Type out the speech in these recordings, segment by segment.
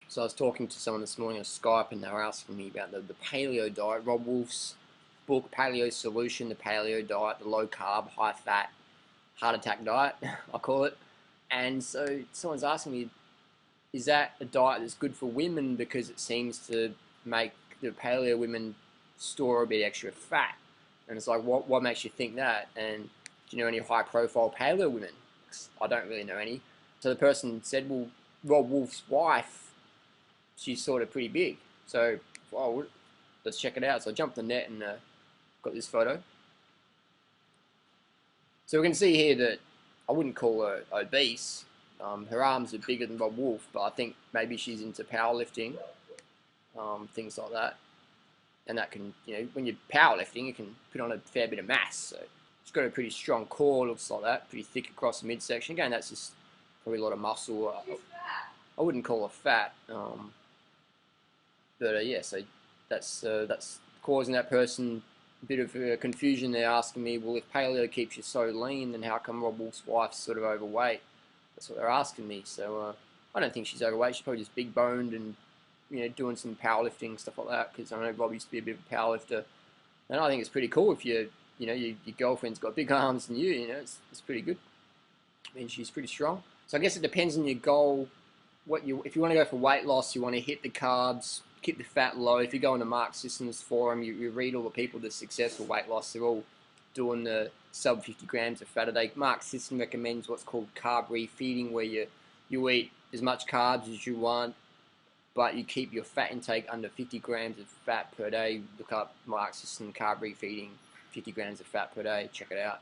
So I was talking to someone this morning on Skype, and they were asking me about the paleo diet, Robb Wolf's book, Paleo Solution, the paleo diet, the low carb, high fat, heart attack diet, I call it. And so someone's asking me, is that a diet that's good for women because it seems to make the paleo women store a bit extra fat? And it's like, what makes you think that? And do you know any high profile paleo women? 'Cause I don't really know any. So the person said, well, Robb Wolf's wife, she's sort of pretty big. So, well, let's check it out. So I jumped the net and got this photo. So we can see here that I wouldn't call her obese. Her arms are bigger than Robb Wolf, but I think maybe she's into powerlifting, things like that. And that can, when you're powerlifting, you can put on a fair bit of mass. So she's got a pretty strong core, looks like that, pretty thick across the midsection. Again, that's just probably a lot of muscle. I wouldn't call her fat. But yeah, so that's causing that person a bit of confusion. They're asking me, well, if paleo keeps you so lean, then how come Robb Wolf's wife's sort of overweight? That's what they're asking me. So I don't think she's overweight. She's probably just big boned and doing some powerlifting stuff like that. Because I know Robb used to be a bit of a powerlifter, and I think it's pretty cool if your girlfriend's got big arms than you. It's pretty good. I mean, she's pretty strong. So I guess it depends on your goal. If you want to go for weight loss, you want to hit the carbs, keep the fat low. If you go on the Mark Sisson's forum, you read all the people that successful weight loss. They're all doing the sub 50 grams of fat a day. Mark Sisson recommends what's called carb refeeding, where you eat as much carbs as you want, but you keep your fat intake under 50 grams of fat per day. Look up Mark Sisson carb refeeding, 50 grams of fat per day. Check it out.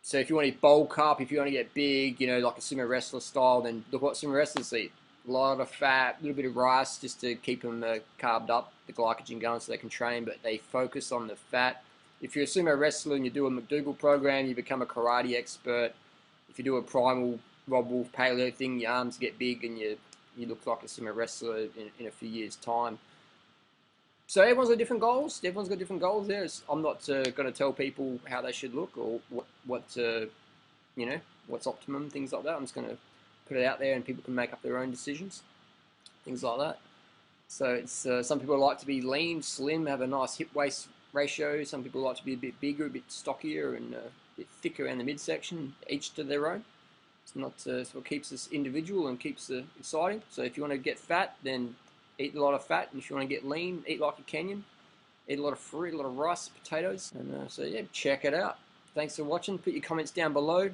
So if you want to bulk up, if you want to get big, like a sumo wrestler style, then look what sumo wrestlers eat. A lot of fat, a little bit of rice just to keep them carved up, the glycogen going so they can train, but they focus on the fat. If you're a sumo wrestler and you do a McDougall program, you become a karate expert. If you do a primal Robb Wolf paleo thing, your arms get big and you look like a sumo wrestler in a few years' time. So everyone's got different goals. Everyone's got different goals there. I'm not going to tell people how they should look or what's optimum, things like that. I'm just going to put it out there and people can make up their own decisions, things like that. So it's some people like to be lean, slim, have a nice hip-waist ratio. Some people like to be a bit bigger, a bit stockier, and a bit thicker around the midsection. Each to their own. It's not it's what keeps us individual and keeps it exciting. So if you want to get fat, then eat a lot of fat, and if you want to get lean, eat like a Kenyan. Eat a lot of fruit, a lot of rice, potatoes, and so yeah, check it out. Thanks for watching. Put your comments down below.